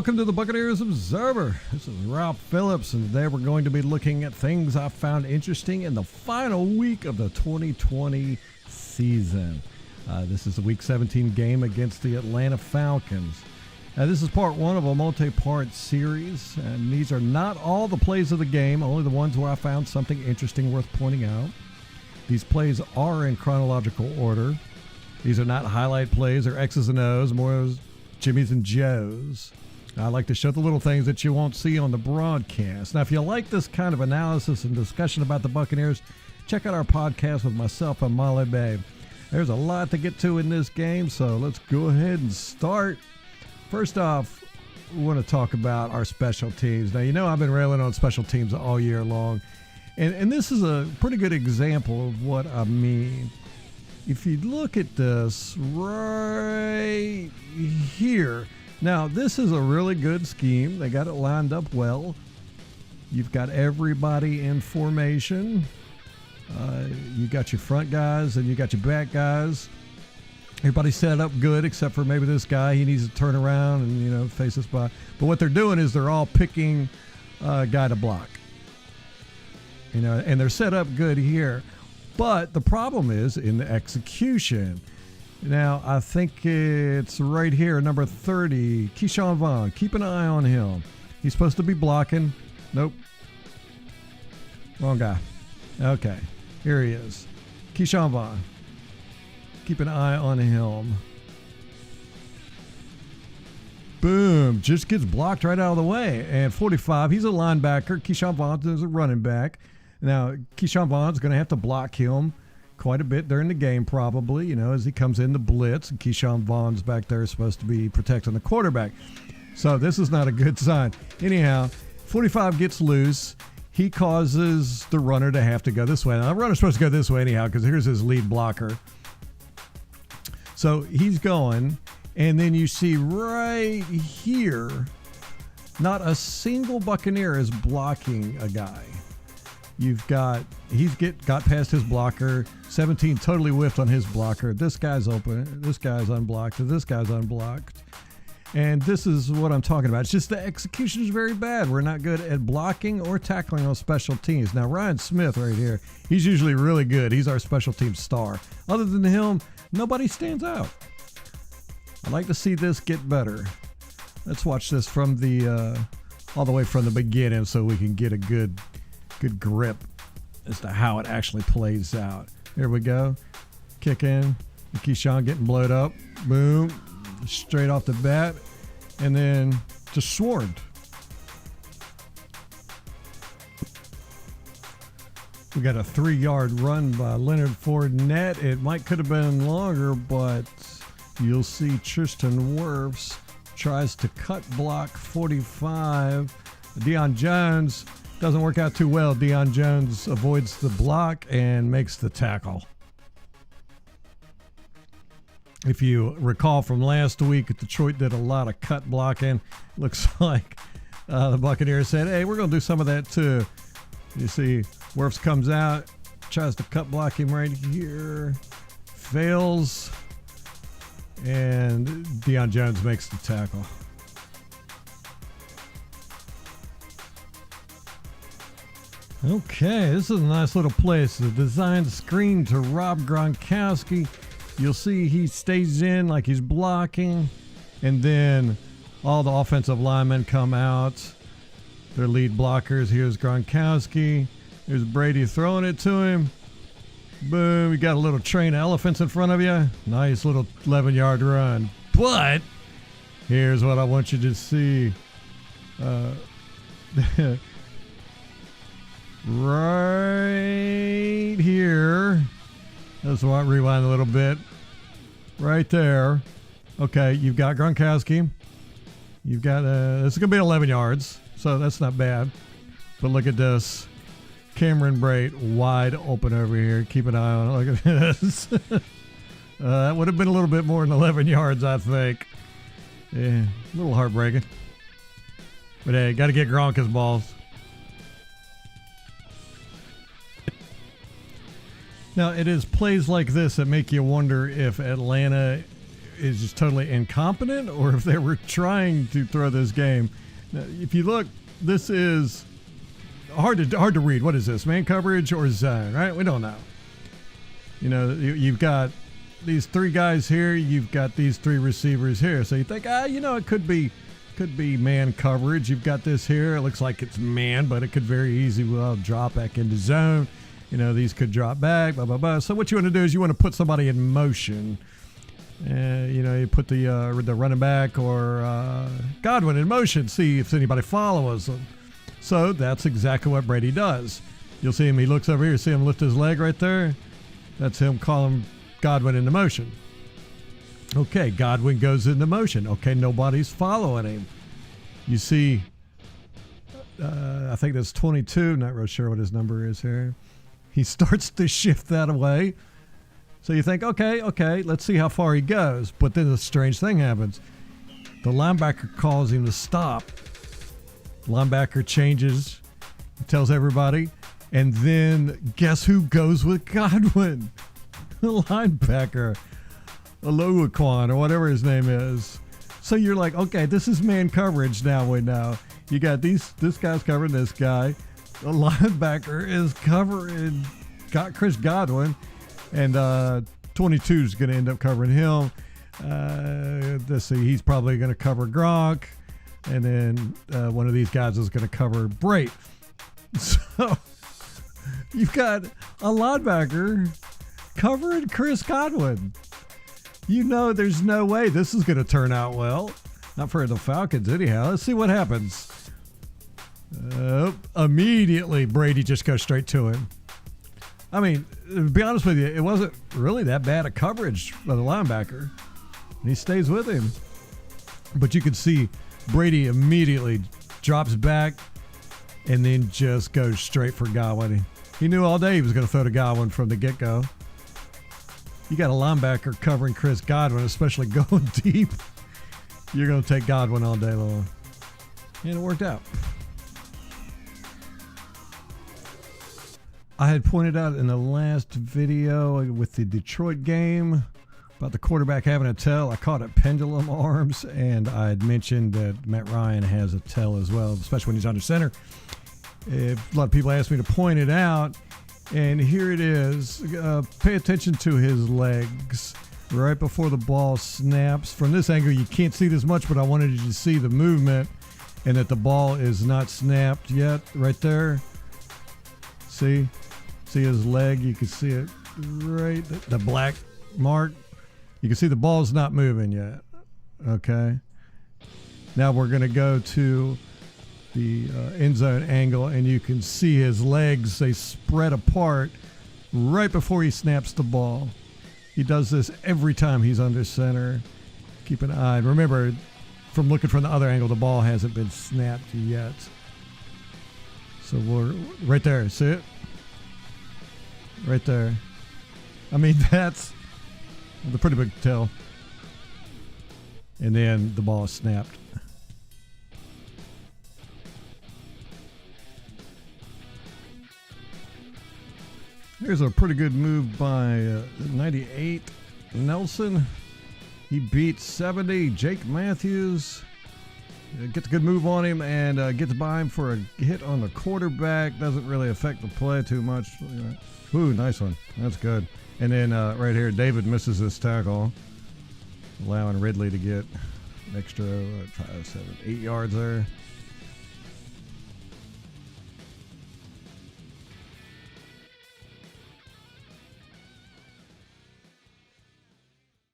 welcome to the Buccaneers Observer. This is Ralph Phillips, and today we're going to be looking at things I found interesting in the final week of the 2020 season. This is the Week 17 game against the Atlanta Falcons. This is part one of a multi-part series, and these are not all the plays of the game, only the ones where I found something interesting worth pointing out. These plays are in chronological order. These are not highlight plays or X's and O's, more as Jimmy's and Joe's. I like to show the little things that you won't see on the broadcast. Now, if you like this kind of analysis and discussion about the Buccaneers, check out our podcast with myself and Molly Babe. There's a lot to get to in this game, so let's go ahead and start. First off, we want to talk about our special teams. Now, you know I've been railing on special teams all year long, and this is a pretty good example of what I mean. If you look at this right here, now this is a really good scheme. They got it lined up well. You've got everybody in formation. You got your front guys and you got your back guys. Everybody's set up good except for maybe this guy. He needs to turn around and, face this by. But what they're doing is they're all picking a guy to block. And they're set up good here. But the problem is in the execution. Now, I think it's right here, number 30, Keyshawn Vaughn. Keep an eye on him. He's supposed to be blocking. Nope. Wrong guy. Okay. Here he is. Keyshawn Vaughn. Keep an eye on him. Boom. Just gets blocked right out of the way. And 45, he's a linebacker. Keyshawn Vaughn is a running back. Now, Keyshawn Vaughn's going to have to block him quite a bit during the game probably, as he comes in the blitz. And Keyshawn Vaughn's back there is supposed to be protecting the quarterback. So this is not a good sign. Anyhow, 45 gets loose. He causes the runner to have to go this way. Now, the runner's supposed to go this way anyhow because here's his lead blocker. So he's going, and then you see right here, not a single Buccaneer is blocking a guy. He's got past his blocker. 17 totally whiffed on his blocker. This guy's open. This guy's unblocked. This guy's unblocked. And this is what I'm talking about. It's just the execution is very bad. We're not good at blocking or tackling on special teams. Now, Ryan Smith right here, he's usually really good. He's our special team star. Other than him, nobody stands out. I'd like to see this get better. Let's watch this from all the way from the beginning so we can get a good grip as to how it actually plays out. Here we go. Kick in. Keyshawn getting blowed up. Boom. Straight off the bat. And then just swarmed. We got a 3-yard run by Leonard Fournette. It could have been longer, but you'll see Tristan Wirfs tries to cut block 45. Deion Jones doesn't work out too well. Deion Jones avoids the block and makes the tackle. If you recall from last week, Detroit did a lot of cut blocking. Looks like the Buccaneers said, hey, we're going to do some of that too. You see, Wirfs comes out, tries to cut block him right here, fails, and Deion Jones makes the tackle. Okay, this is a nice little place. The designed screen to Rob Gronkowski. You'll see he stays in like he's blocking, and then all the offensive linemen come out. Their lead blockers. Here's Gronkowski. Here's Brady throwing it to him. Boom, you got a little train of elephants in front of you. Nice little 11-yard run. But here's what I want you to see. Right here. Let's rewind a little bit. Right there. Okay, you've got Gronkowski. You've got, this is going to be 11 yards, so that's not bad. But look at this. Cameron Brate wide open over here. Keep an eye on it. Look at this. That would have been a little bit more than 11 yards, I think. Yeah, a little heartbreaking. But hey, got to get Gronk his balls. Now, it is plays like this that make you wonder if Atlanta is just totally incompetent or if they were trying to throw this game. Now, if you look, this is hard to read. What is this, man coverage or zone, right? We don't know. You know, you've got these three guys here. You've got these three receivers here. So you think, you know, it could be man coverage. You've got this here. It looks like it's man, but it could very easily drop back into zone. You know, these could drop back, blah, blah, blah. So what you want to do is you want to put somebody in motion. You know, you put the running back or Godwin in motion, see if anybody follows them. So that's exactly what Brady does. You'll see him, he looks over here, see him lift his leg right there? That's him calling Godwin into motion. Okay, Godwin goes into motion. Okay, nobody's following him. You see, I think that's 22. Not real sure what his number is here. He starts to shift that away. So you think, okay, let's see how far he goes. But then a strange thing happens. The linebacker calls him to stop. Linebacker changes, tells everybody, and then guess who goes with Godwin? The linebacker. Aloaquan or whatever his name is. So you're like, okay, this is man coverage now. We know you got this guy's covering this guy. The linebacker is covering Chris Godwin, and 22 is going to end up covering him. Let's see, he's probably going to cover Gronk, and then one of these guys is going to cover Brate. So you've got a linebacker covering Chris Godwin. You know there's no way this is going to turn out well. Not for the Falcons anyhow. Let's see what happens. Immediately, Brady just goes straight to him. I mean, to be honest with you, it wasn't really that bad a coverage by the linebacker. He stays with him. But you can see Brady immediately drops back and then just goes straight for Godwin. He knew all day he was going to throw to Godwin from the get-go. You got a linebacker covering Chris Godwin, especially going deep. You're going to take Godwin all day long. And it worked out. I had pointed out in the last video with the Detroit game about the quarterback having a tell. I called it pendulum arms, and I had mentioned that Matt Ryan has a tell as well, especially when he's under center. A lot of people asked me to point it out. And here it is. Pay attention to his legs right before the ball snaps. From this angle, you can't see this much, but I wanted you to see the movement and that the ball is not snapped yet right there. See his leg? You can see it right, the black mark. You can see the ball's not moving yet. Okay. Now we're going to go to the end zone angle, and you can see his legs, they spread apart right before he snaps the ball. He does this every time he's under center. Keep an eye. Remember, from looking from the other angle, the ball hasn't been snapped yet. So we're right there. See it? Right there. I mean, that's a pretty big tell. And then the ball is snapped. Here's a pretty good move by 98 Nelson. He beats 70 Jake Matthews. Gets a good move on him and gets by him for a hit on the quarterback. Doesn't really affect the play too much. Ooh, nice one. That's good. And then right here, David misses this tackle, allowing Ridley to get an extra 8 yards there.